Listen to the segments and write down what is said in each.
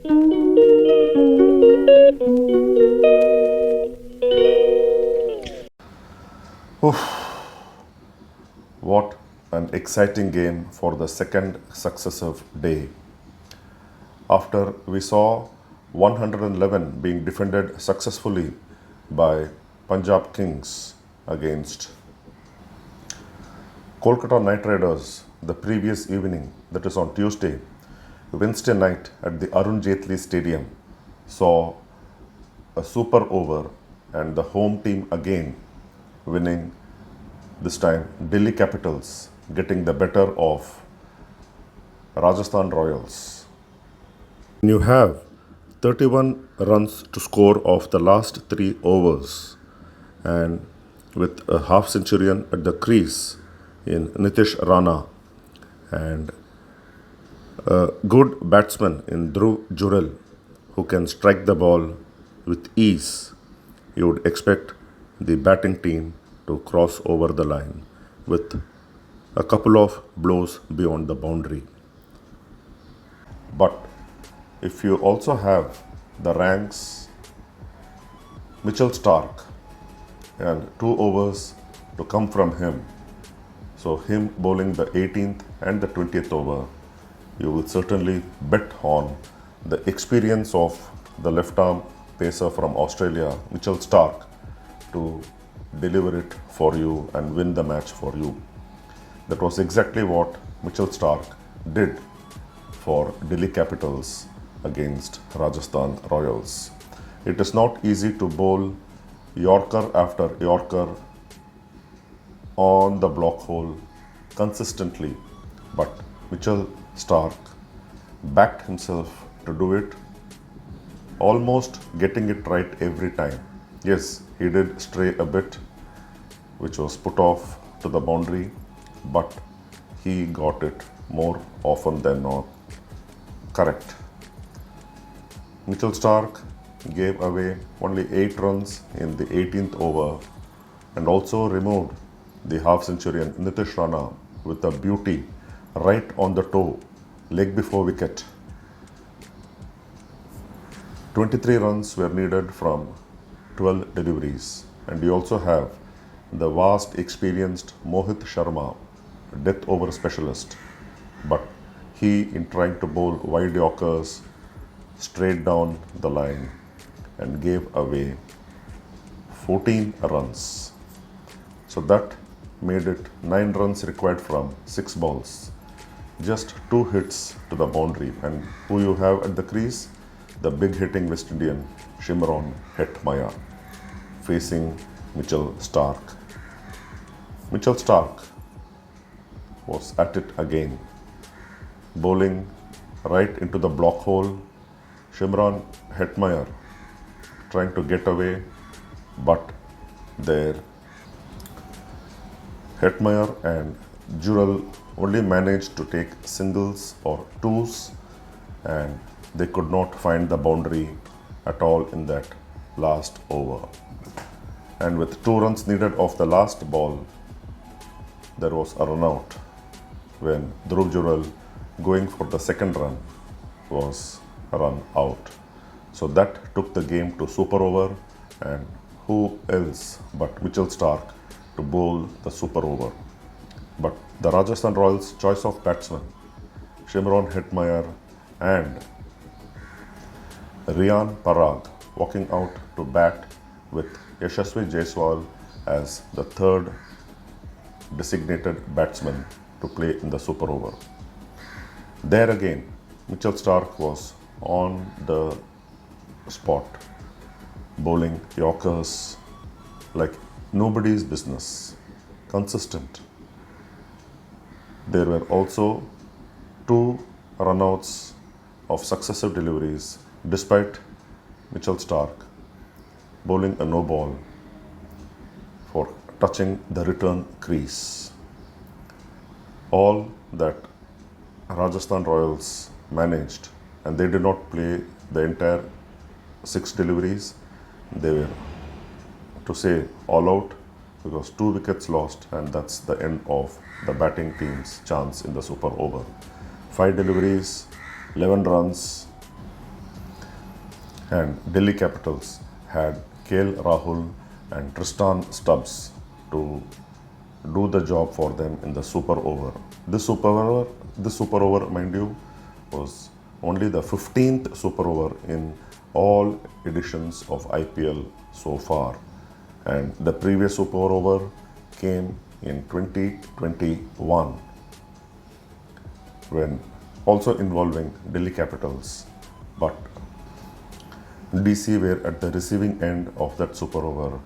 What an exciting game for the second successive day. After we saw 111 being defended successfully by Punjab Kings against Kolkata Knight Riders the previous evening, that is on Tuesday, Wednesday night at the Arun Jaitley Stadium, saw a super over and the home team again winning, this time Delhi Capitals getting the better of Rajasthan Royals. When you have 31 runs to score of the last 3 overs and with a half centurion at the crease in Nitish Rana and a good batsman in Dhruv Jurel who can strike the ball with ease, you would expect the batting team to cross over the line with a couple of blows beyond the boundary. But if you also have the ranks Mitchell Starc and 2 overs to come from him, so him bowling the 18th and the 20th over, you will certainly bet on the experience of the left arm pacer from Australia, Mitchell Starc, to deliver it for you and win the match for you. That was exactly what Mitchell Starc did for Delhi Capitals against Rajasthan Royals. It is not easy to bowl Yorker after Yorker on the block hole consistently, but Mitchell Starc backed himself to do it, almost getting it right every time. Yes, he did stray a bit, which was put off to the boundary, but he got it more often than not correct. Mitchell Starc gave away only 8 runs in the 18th over and also removed the half centurion Nitish Rana with a beauty right on the toe, leg before wicket. 23 runs were needed from 12 deliveries, and you also have the vast experienced Mohit Sharma, death over specialist, but he, in trying to bowl wide Yorkers, straight down the line and gave away 14 runs. So that made it 9 runs required from 6 balls. Just 2 hits to the boundary, and who you have at the crease? The big hitting West Indian Shimron Hetmeyer facing Mitchell Starc. Mitchell Starc was at it again, bowling right into the block hole. Shimron Hetmeyer trying to get away, but there Hetmeyer and Jurel only managed to take singles or twos, and they could not find the boundary at all in that last over. And with 2 runs needed off the last ball, there was a run out when Dhruv Jurel, going for the second run, was run out. So that took the game to super over, and who else but Mitchell Starc to bowl the super over. But the Rajasthan Royals' choice of batsmen, Shimron Hetmeyer and Riyan Parag, walking out to bat with Yashasvi Jaiswal as the third designated batsman to play in the super over. There again, Mitchell Starc was on the spot, bowling Yorkers like nobody's business, consistent. There were also 2 runouts of successive deliveries despite Mitchell Starc bowling a no ball for touching the return crease. All that Rajasthan Royals managed, and they did not play the entire 6 deliveries. They were, to say, all out, because 2 wickets lost, and that's the end of the batting team's chance in the super over. 5 deliveries, 11 runs, and Delhi Capitals had KL Rahul and Tristan Stubbs to do the job for them in the super over. This super over, mind you, was only the 15th super over in all editions of IPL so far, and the previous super over came in 2021 when also involving Delhi Capitals, but DC were at the receiving end of that super over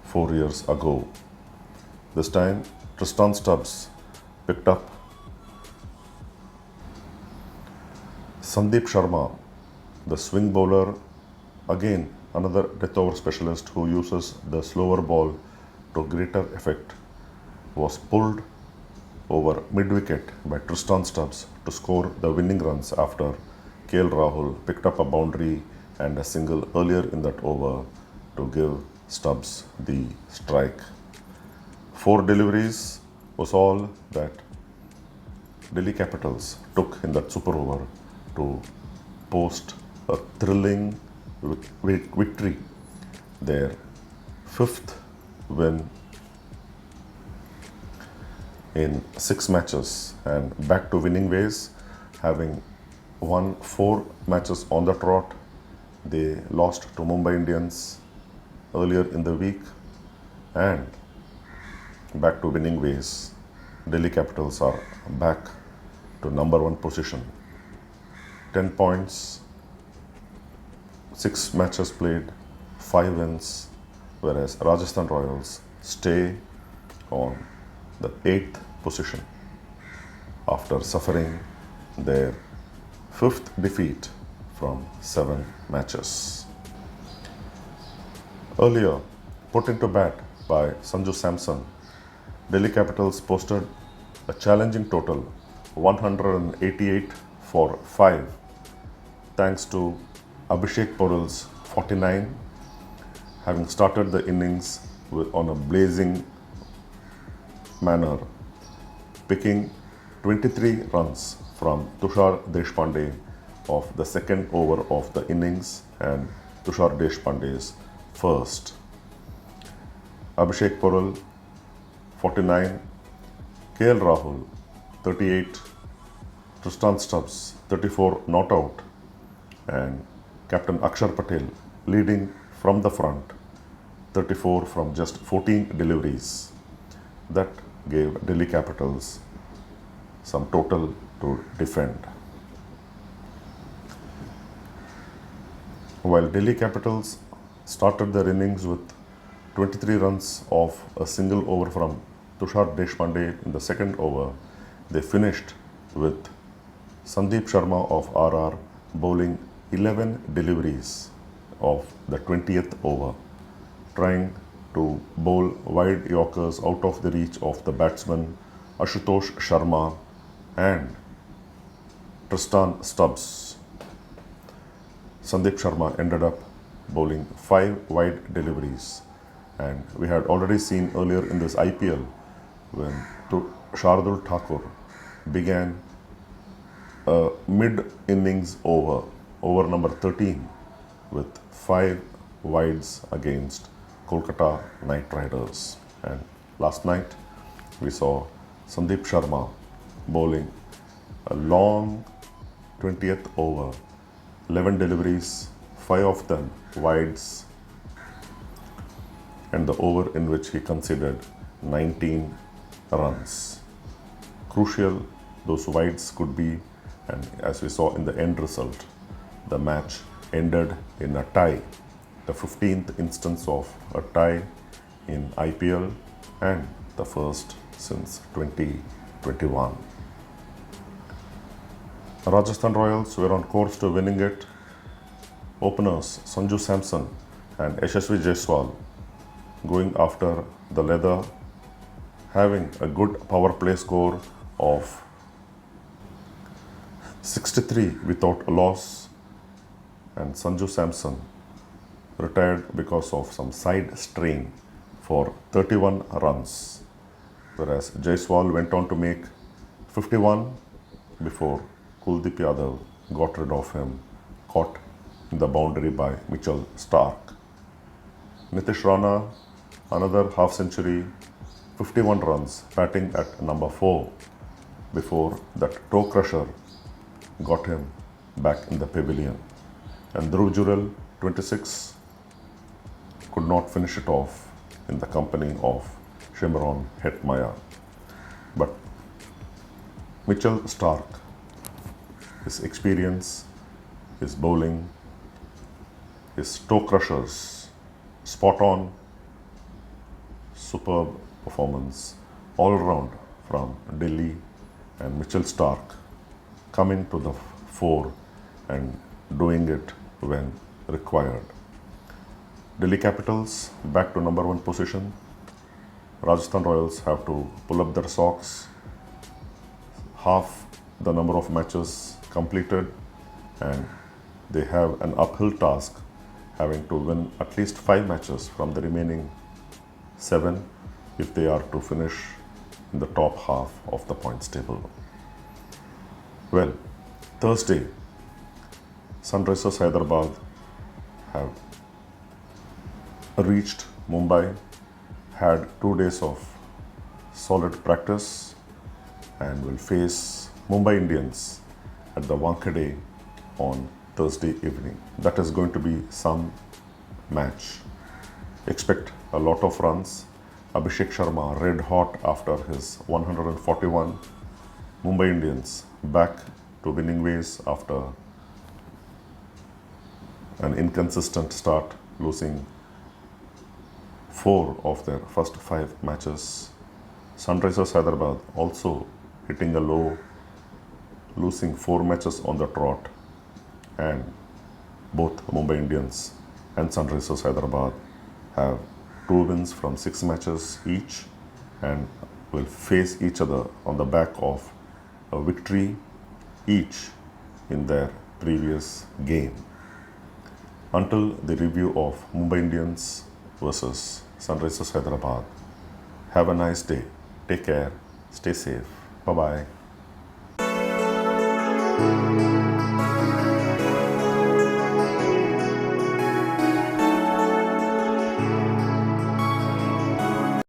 4 years ago. This time, Tristan Stubbs picked up Sandeep Sharma, the swing bowler, again another death over specialist who uses the slower ball to greater effect, was pulled over mid-wicket by Tristan Stubbs to score the winning runs after KL Rahul picked up a boundary and a single earlier in that over to give Stubbs the strike. 4 deliveries was all that Delhi Capitals took in that super over to post a thrilling victory, their 5th win in 6 matches, and back to winning ways, having won 4 matches on the trot. They lost to Mumbai Indians earlier in the week, and back to winning ways. Delhi Capitals are back to number 1 position. 10 points, 6 matches played, 5 wins, whereas Rajasthan Royals stay on the 8th position after suffering their 5th defeat from 7 matches. Earlier put into bat by Sanju Samson, Delhi Capitals posted a challenging total 188 for 5 thanks to Abhishek Poral's 49, having started the innings on a blazing manner, picking 23 runs from Tushar Deshpande of the second over of the innings and Tushar Deshpande's first. Abhishek Poral 49, KL Rahul 38, Tristan Stubbs 34 not out, and Captain Akshar Patel leading from the front 34 from just 14 deliveries. That gave Delhi Capitals some total to defend. While Delhi Capitals started their innings with 23 runs off a single over from Tushar Deshpande in the second over, they finished with Sandeep Sharma of RR bowling 11 deliveries of the 20th over, trying to bowl wide yorkers out of the reach of the batsman Ashutosh Sharma and Tristan Stubbs. Sandeep Sharma ended up bowling 5 wide deliveries, and we had already seen earlier in this IPL when Shardul Thakur began a mid-innings over number 13 with 5 wides against Kolkata Knight Riders. And last night we saw Sandeep Sharma bowling a long 20th over, 11 deliveries, 5 of them wides, and the over in which he conceded 19 runs. Crucial those wides could be, and as we saw in the end result, the match ended in a tie, the 15th instance of a tie in IPL and the first since 2021. Rajasthan Royals were on course to winning it. Openers Sanju Samson and Yashasvi Jaiswal going after the leather, having a good power play score of 63 without a loss, and Sanju Samson retired because of some side strain for 31 runs, whereas Jaiswal went on to make 51 before Kuldeep Yadav got rid of him, caught in the boundary by Mitchell Starc. Nitish Rana, another half century, 51 runs, batting at number 4 before that toe crusher got him back in the pavilion. And Dhruv Jurel, 26, could not finish it off in the company of Shimron Hetmyer. But Mitchell Starc, his experience, his bowling, his toe crushers, spot on, superb performance all around from Delhi, and Mitchell Starc coming to the fore and doing it when required. DelhiCapitals back to number 1 position. Rajasthan Royals have to pull up their socks. Half the number of matches completed, and they have an uphill task, having to win at least 5 matches from the remaining 7 if they are to finish in the top half of the points table. Well, Thursday, Sunrisers Hyderabad have reached Mumbai, had 2 days of solid practice, and will face Mumbai Indians at the Wankhede on Thursday evening. That is going to be some match. Expect a lot of runs. Abhishek Sharma red hot after his 141. Mumbai Indians back to winning ways after an inconsistent start, losing 4 of their first 5 matches. Sunrisers Hyderabad also hitting a low, losing 4 matches on the trot, and both Mumbai Indians and Sunrisers Hyderabad have 2 wins from 6 matches each and will face each other on the back of a victory each in their previous game. Until the review of Mumbai Indians versus Sunrisers Hyderabad, have a nice day. Take care. Stay safe. Bye-bye.